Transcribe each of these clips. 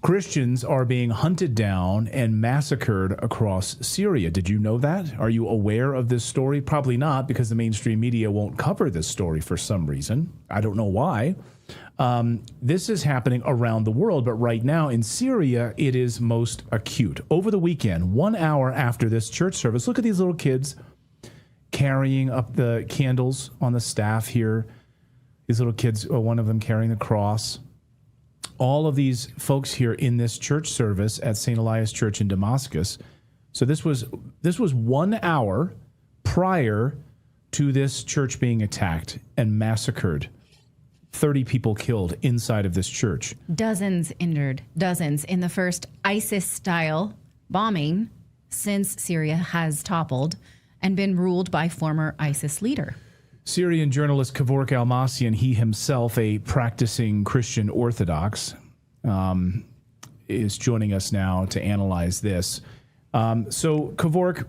Christians are being hunted down and massacred across Syria. Did you know that? Are you aware of this story? Probably not, because the mainstream media won't cover this story for some reason. I don't know why. This is happening around the world, but right now in Syria, it is most acute. Over the weekend, 1 hour after this church service, look at these little kids carrying up the candles on the staff here. These little kids, one of them carrying the cross. All of these folks here in this church service at St. Elias Church in Damascus. So this was 1 hour prior to this church being attacked and massacred. 30 people killed inside of this church. Dozens injured, dozens in the first ISIS-style bombing since Syria has toppled and been ruled by former ISIS leader. Syrian journalist Kevork Almassian, he himself a practicing Christian Orthodox, is joining us now to analyze this. So, Kevork,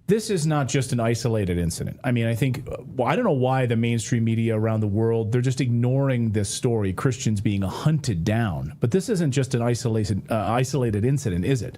this is not just an isolated incident. I mean, I think, I don't know why the mainstream media around the world, they're just ignoring this story, Christians being hunted down. But this isn't just an isolated incident, is it?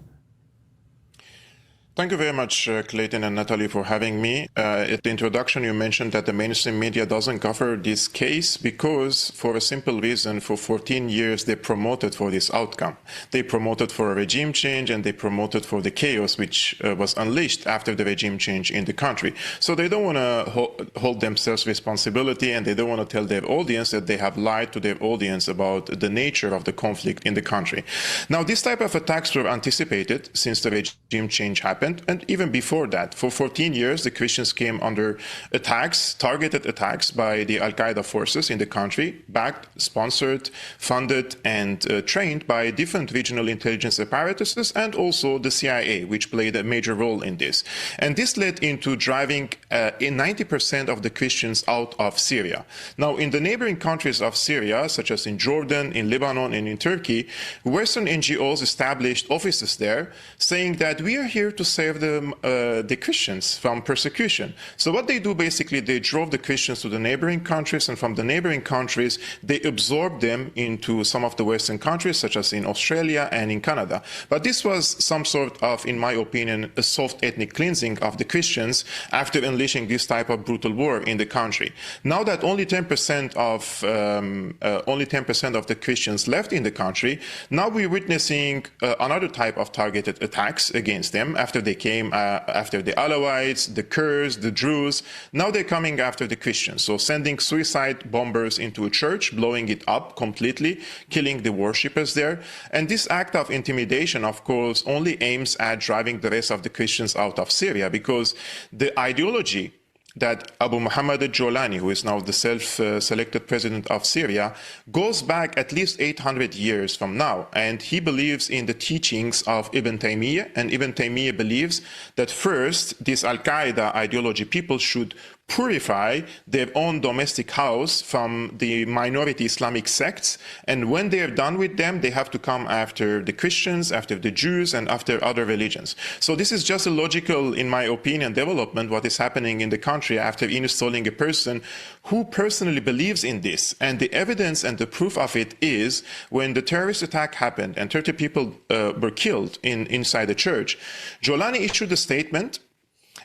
Thank you very much, Clayton and Natali, for having me. At the introduction, you mentioned that the mainstream media doesn't cover this case because, for a simple reason, for 14 years, they promoted for this outcome. They promoted for a regime change, and they promoted for the chaos which was unleashed after the regime change in the country. So they don't want to hold themselves responsibility, and they don't want to tell their audience that they have lied to their audience about the nature of the conflict in the country. Now, this type of attacks were anticipated since the regime change happened. And even before that, for 14 years, the Christians came under attacks, targeted attacks by the Al-Qaeda forces in the country, backed, sponsored, funded, and trained by different regional intelligence apparatuses and also the CIA, which played a major role in this. And this led into driving 90% of the Christians out of Syria. Now, in the neighboring countries of Syria, such as in Jordan, in Lebanon, and in Turkey, Western NGOs established offices there saying that we are here to save the Christians from persecution. So what they do, basically, they drove the Christians to the neighboring countries, and from the neighboring countries, they absorbed them into some of the Western countries, such as in Australia and in Canada. But this was some sort of, in my opinion, a soft ethnic cleansing of the Christians after unleashing this type of brutal war in the country. Now that only 10% of the Christians left in the country, now we're witnessing another type of targeted attacks against them after they came after the Alawites, the Kurds, the Druze. Now they're coming after the Christians. So sending suicide bombers into a church, blowing it up completely, killing the worshippers there. And this act of intimidation, of course, only aims at driving the rest of the Christians out of Syria, because the ideology that Abu Muhammad al-Jolani, who is now the self-selected president of Syria, goes back at least 800 years from now. And he believes in the teachings of Ibn Taymiyyah. And Ibn Taymiyyah believes that first, this Al-Qaeda ideology, people should purify their own domestic house from the minority Islamic sects. And when they are done with them, they have to come after the Christians, after the Jews, and after other religions. So this is just a logical, in my opinion, development, what is happening in the country after installing a person who personally believes in this. And the evidence and the proof of it is when the terrorist attack happened and 30 people were killed inside the church, Jolani issued a statement.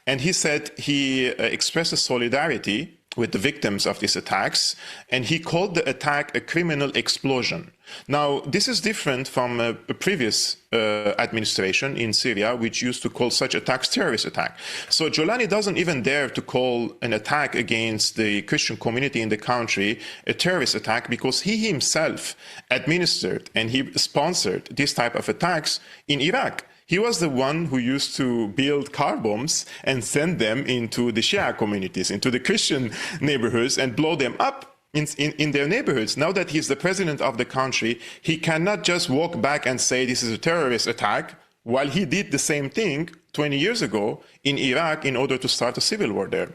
And he said he expresses solidarity with the victims of these attacks, and he called the attack a criminal explosion. Now, this is different from a previous administration in Syria, which used to call such attacks terrorist attack. So Jolani doesn't even dare to call an attack against the Christian community in the country a terrorist attack, because he himself administered and he sponsored this type of attacks in Iraq. He was the one who used to build car bombs and send them into the Shia communities, into the Christian neighborhoods, and blow them up in their neighborhoods. Now that he's the president of the country, he cannot just walk back and say this is a terrorist attack, while he did the same thing 20 years ago in Iraq in order to start a civil war there.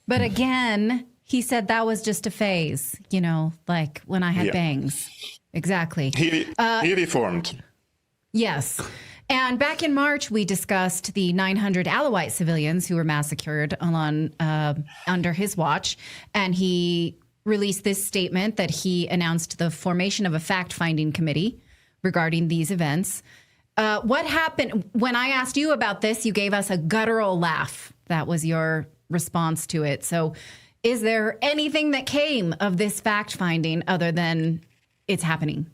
But again, he said that was just a phase, you know, like when I had bangs. Exactly. He reformed. Yes. And back in March, we discussed the 900 Alawite civilians who were massacred under his watch. And he released this statement that he announced the formation of a fact-finding committee regarding these events. What happened when I asked you about this? You gave us a guttural laugh. That was your response to it. So is there anything that came of this fact-finding other than it's happening?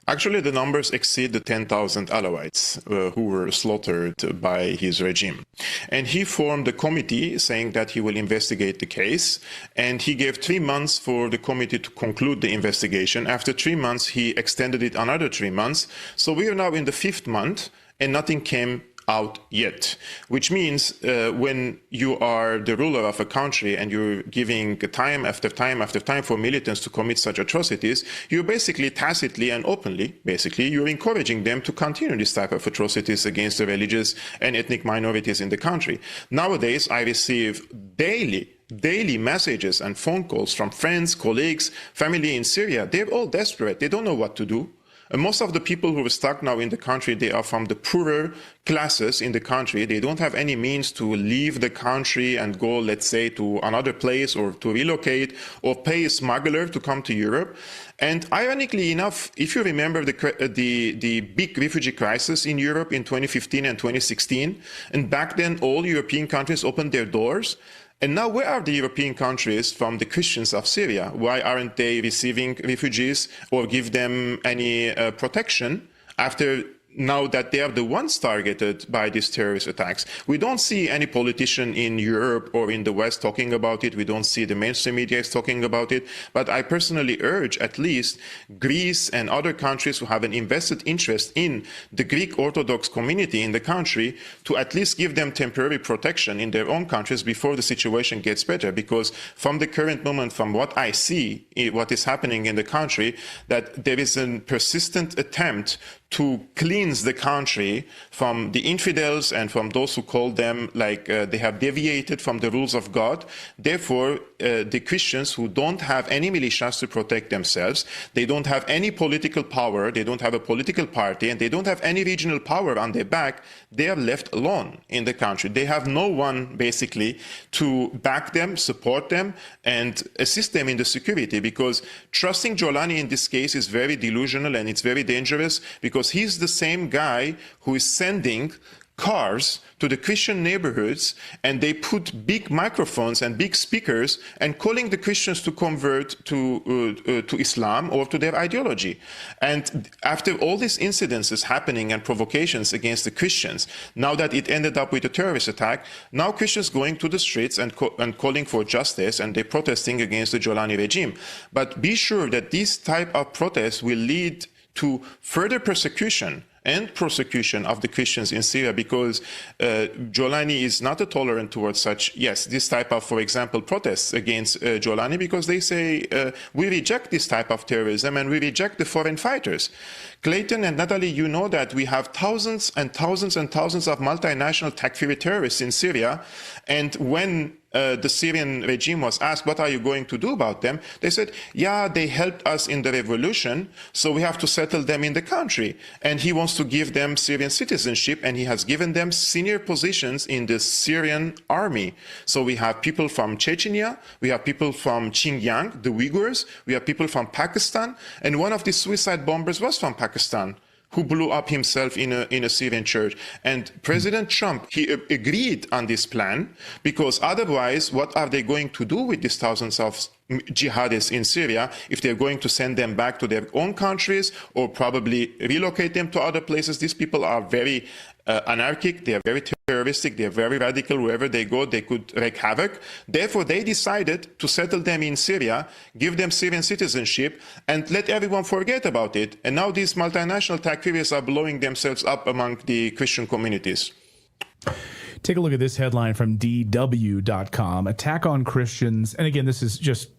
Actually, the numbers exceed the 10,000 Alawites who were slaughtered by his regime. And he formed a committee saying that he will investigate the case. And he gave 3 months for the committee to conclude the investigation. After 3 months, he extended it another 3 months. So we are now in the 5th month and nothing came out yet, which means when you are the ruler of a country and you're giving time after time after time for militants to commit such atrocities, you're basically tacitly and openly, you're encouraging them to continue this type of atrocities against the religious and ethnic minorities in the country. Nowadays, I receive daily messages and phone calls from friends, colleagues, family in Syria. They're all desperate. They don't know what to do. And most of the people who are stuck now in the country, they are from the poorer classes in the country. They don't have any means to leave the country and go, let's say, to another place or to relocate or pay a smuggler to come to Europe. And ironically enough, if you remember the big refugee crisis in Europe in 2015 and 2016, and back then all European countries opened their doors. And now where are the European countries from the Christians of Syria? Why aren't they receiving refugees or give them any protection after now that they are the ones targeted by these terrorist attacks? We don't see any politician in Europe or in the West talking about it. We don't see the mainstream media is talking about it. But I personally urge at least Greece and other countries who have an invested interest in the Greek Orthodox community in the country to at least give them temporary protection in their own countries before the situation gets better. Because from the current moment, from what I see, what is happening in the country, that there is a persistent attempt to cleanse the country from the infidels and from those who call them they have deviated from the rules of God. Therefore, the Christians who don't have any militias to protect themselves, they don't have any political power, they don't have a political party, and they don't have any regional power on their back, they are left alone in the country. They have no one basically to back them, support them, and assist them in the security, because trusting Jolani in this case is very delusional and it's very dangerous, because he's the same guy who is sending cars to the Christian neighborhoods, and they put big microphones and big speakers and calling the Christians to convert to Islam or to their ideology. And after all these incidences happening and provocations against the Christians, now that it ended up with a terrorist attack, now Christians going to the streets and calling for justice, and they're protesting against the Jolani regime. But be sure that this type of protests will lead to further persecution and prosecution of the Christians in Syria, because Jolani is not tolerant towards such, this type of, for example, protests against Jolani, because they say we reject this type of terrorism and we reject the foreign fighters. Clayton and Natali, you know that we have thousands and thousands and thousands of multinational takfiri terrorists in Syria, and when the Syrian regime was asked, what are you going to do about them? They said, they helped us in the revolution, so we have to settle them in the country. And he wants to give them Syrian citizenship, and he has given them senior positions in the Syrian army. So we have people from Chechnya, we have people from Xinjiang, the Uyghurs, we have people from Pakistan, and one of the suicide bombers was from Pakistan, who blew up himself in a Syrian church. And President Trump, he agreed on this plan, because otherwise, what are they going to do with these thousands of jihadists in Syria if they're going to send them back to their own countries or probably relocate them to other places? These people are very anarchic, they are very terroristic, they are very radical. Wherever they go, they could wreak havoc. Therefore, they decided to settle them in Syria, give them Syrian citizenship, and let everyone forget about it. And now these multinational takfiris are blowing themselves up among the Christian communities. Take a look at this headline from DW.com. Attack on Christians. And again, this is just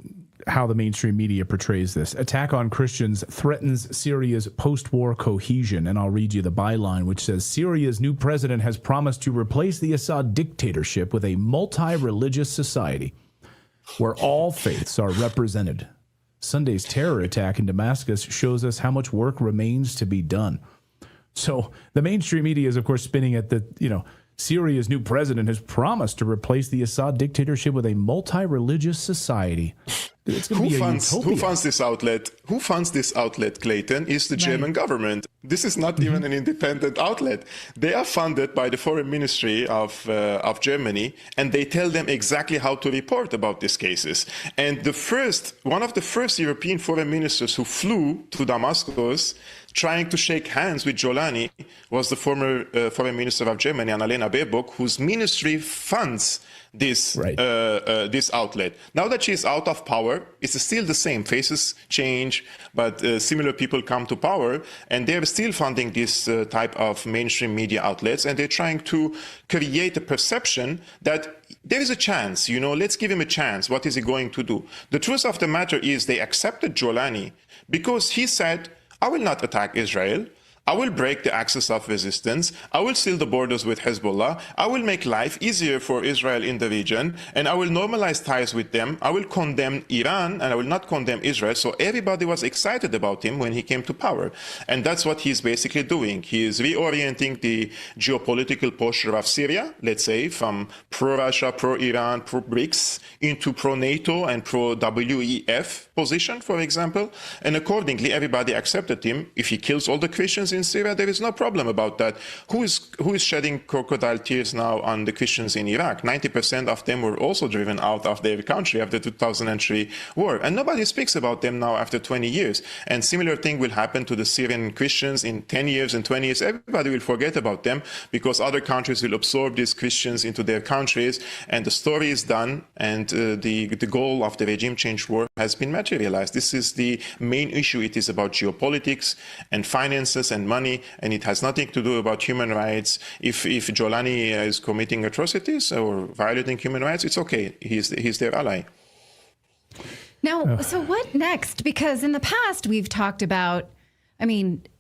how the mainstream media portrays this. Attack on Christians threatens Syria's post-war cohesion. And I'll read you the byline, which says, Syria's new president has promised to replace the Assad dictatorship with a multi-religious society where all faiths are represented. Sunday's terror attack in Damascus shows us how much work remains to be done. So the mainstream media is, of course, spinning at the, Syria's new president has promised to replace the Assad dictatorship with a multi-religious society. It's going to be a utopia. Who funds this outlet? Who funds this outlet, Clayton? Is the German government. This is not even an independent outlet. They are funded by the Foreign Ministry of Germany, and they tell them exactly how to report about these cases. And one of the first European foreign ministers who flew to Damascus trying to shake hands with Jolani was the former foreign minister of Germany, Annalena Baerbock, whose ministry funds this this outlet. Now that she's out of power, it's still the same. Faces change, but similar people come to power, and they're still funding this type of mainstream media outlets, and they're trying to create a perception that there is a chance, let's give him a chance. What is he going to do? The truth of the matter is they accepted Jolani because he said, I will not attack Israel. I will break the axis of resistance. I will seal the borders with Hezbollah. I will make life easier for Israel in the region, and I will normalize ties with them. I will condemn Iran, and I will not condemn Israel. So everybody was excited about him when he came to power. And that's what he's basically doing. He is reorienting the geopolitical posture of Syria, let's say, from pro-Russia, pro-Iran, pro-BRICS into pro-NATO and pro-WEF position, for example. And accordingly, everybody accepted him. If he kills all the Christians in Syria, there is no problem about that. Who is shedding crocodile tears now on the Christians in Iraq? 90% of them were also driven out of their country after the 2003 war. And nobody speaks about them now after 20 years. And similar thing will happen to the Syrian Christians in 10 years and 20 years. Everybody will forget about them because other countries will absorb these Christians into their countries, and the story is done, and the goal of the regime change war has been materialized. This is the main issue. It is about geopolitics and finances and money, and it has nothing to do about human rights. If Jolani is committing atrocities or violating human rights, it's okay. He's their ally. Now, so what next? Because in the past, we've talked about,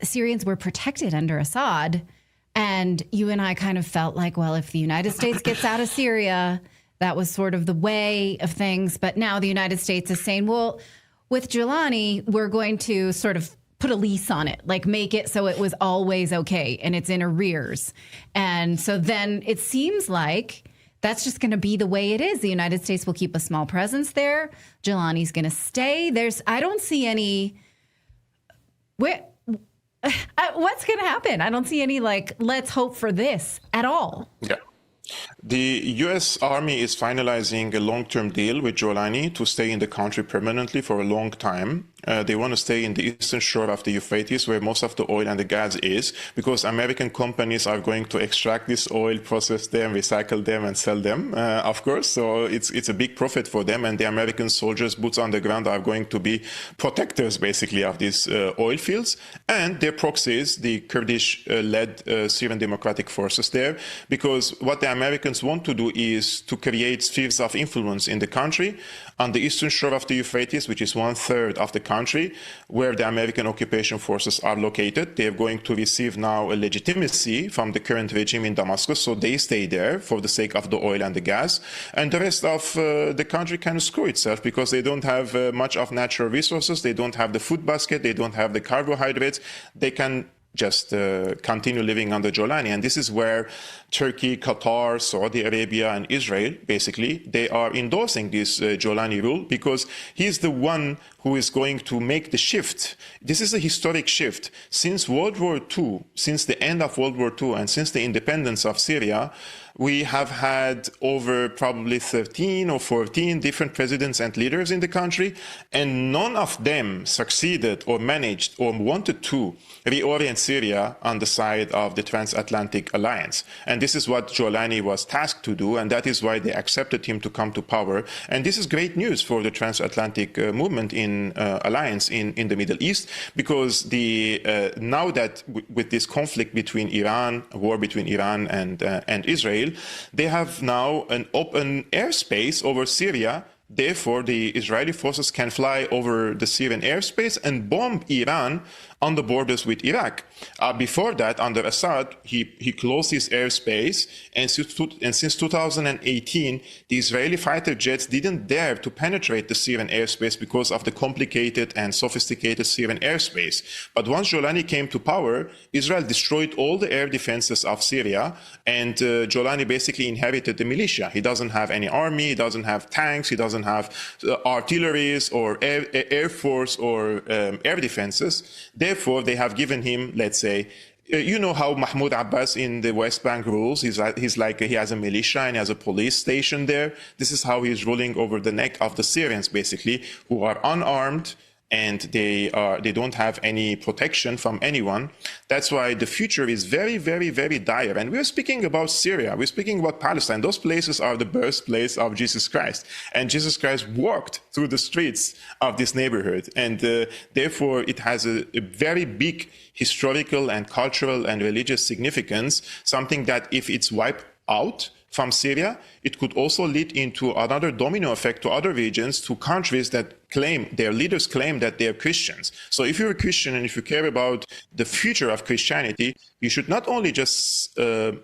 Syrians were protected under Assad, and you and I kind of felt like, well, if the United States gets out of Syria, that was sort of the way of things. But now the United States is saying, well, with Jolani, we're going to sort of put a lease on it, like make it so it was always okay and it's in arrears. And so then it seems like that's just going to be the way it is. The United States will keep a small presence there. Jolani's going to stay. I don't see any, what's going to happen? I don't see any let's hope for this at all. Yeah. The U.S. Army is finalizing a long-term deal with Jolani to stay in the country permanently for a long time. They want to stay in the eastern shore of the Euphrates, where most of the oil and the gas is, because American companies are going to extract this oil, process them, recycle them, and sell them, of course. So it's a big profit for them, and the American soldiers, boots on the ground, are going to be protectors, basically, of these oil fields, and their proxies, the Kurdish-led Syrian Democratic Forces there, because what the Americans want to do is to create spheres of influence in the country on the eastern shore of the Euphrates, which is 1/3 of the country, where the American occupation forces are located. They are going to receive now a legitimacy from the current regime in Damascus, so they stay there for the sake of the oil and the gas. And the rest of the country can screw itself because they don't have much of natural resources. They don't have the food basket. They don't have the carbohydrates. They can just continue living under Jolani. And this is where Turkey, Qatar, Saudi Arabia, and Israel, basically, they are endorsing this Jolani rule because he's the one who is going to make the shift. This is a historic shift. Since World War II, since the end of World War II, and since the independence of Syria, we have had over probably 13 or 14 different presidents and leaders in the country, and none of them succeeded or managed or wanted to reorient Syria on the side of the transatlantic alliance. And this is what Jolani was tasked to do, and that is why they accepted him to come to power. And this is great news for the transatlantic movement in alliance in the Middle East, because now that with this conflict between Iran, a war between Iran and Israel, they have now an open airspace over Syria. Therefore, the Israeli forces can fly over the Syrian airspace and bomb Iran on the borders with Iraq. Before that, under Assad, he closed his airspace, and since 2018, the Israeli fighter jets didn't dare to penetrate the Syrian airspace because of the complicated and sophisticated Syrian airspace. But once Jolani came to power, Israel destroyed all the air defenses of Syria, and Jolani basically inherited the militia. He doesn't have any army, he doesn't have tanks, he doesn't doesn't have artilleries or air force or air defenses. Therefore, they have given him, let's say, you know how Mahmoud Abbas in the West Bank rules. He's like he has a militia and he has a police station there. This is how he's ruling over the neck of the Syrians, basically, who are unarmed and they don't have any protection from anyone. That's why the future is very, very, very dire. And we're speaking about Syria. We're speaking about Palestine. Those places are the birthplace of Jesus Christ. And Jesus Christ walked through the streets of this neighborhood. And therefore, it has a very big historical and cultural and religious significance, something that if it's wiped out from Syria, it could also lead into another domino effect to other regions, to countries that claim, their leaders claim that they are Christians. So if you're a Christian and if you care about the future of Christianity, you should not only just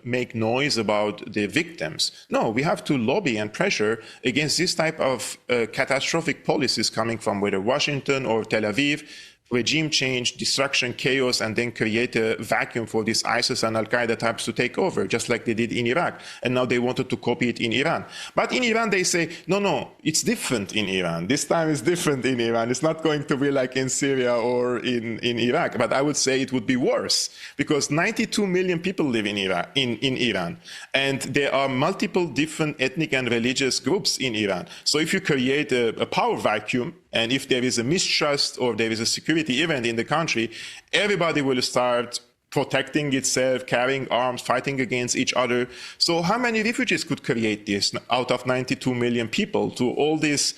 make noise about the victims. No, we have to lobby and pressure against this type of catastrophic policies coming from whether Washington or Tel Aviv, regime change, destruction, chaos, and then create a vacuum for these ISIS and Al-Qaeda types to take over, just like they did in Iraq. And now they wanted to copy it in Iran. But in Iran, they say, no, it's different in Iran. This time is different in Iran. It's not going to be like in Syria or in Iraq. But I would say it would be worse because 92 million people live in Iran. And there are multiple different ethnic and religious groups in Iran. So if you create a power vacuum, and if there is a mistrust or there is a security event in the country, everybody will start protecting itself, carrying arms, fighting against each other. So how many refugees could create this out of 92 million people to all these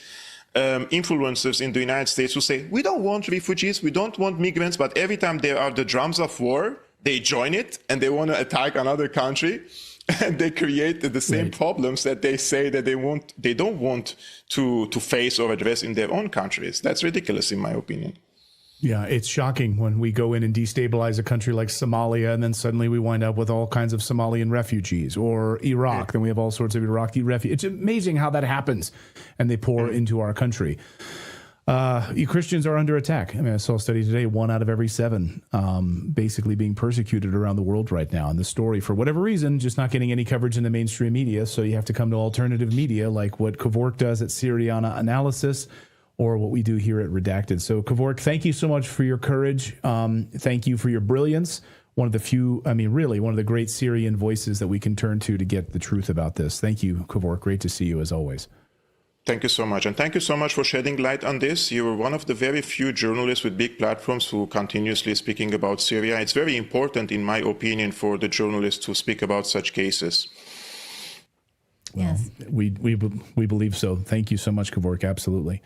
influencers in the United States who say, we don't want refugees, we don't want migrants, but every time there are the drums of war, they join it and they want to attack another country. And they create the same problems that they say that they don't want to face or address in their own countries. That's ridiculous, in my opinion. Yeah, it's shocking when we go in and destabilize a country like Somalia, and then suddenly we wind up with all kinds of Somalian refugees, or Iraq. Then we have all sorts of Iraqi refugees. It's amazing how that happens, and they pour into our country. You Christians are under attack. I mean, I saw a study today, 1 out of every 7 basically being persecuted around the world right now. And the story, for whatever reason, just not getting any coverage in the mainstream media. So you have to come to alternative media like what Kevork does at Syriana Analysis or what we do here at Redacted. So Kevork, thank you so much for your courage. Thank you for your brilliance. One of the few, really one of the great Syrian voices that we can turn to get the truth about this. Thank you, Kevork. Great to see you as always. Thank you so much. And thank you so much for shedding light on this. You were one of the very few journalists with big platforms who continuously speaking about Syria. It's very important, in my opinion, for the journalists to speak about such cases. Well, yes, we believe so. Thank you so much, Kevork. Absolutely.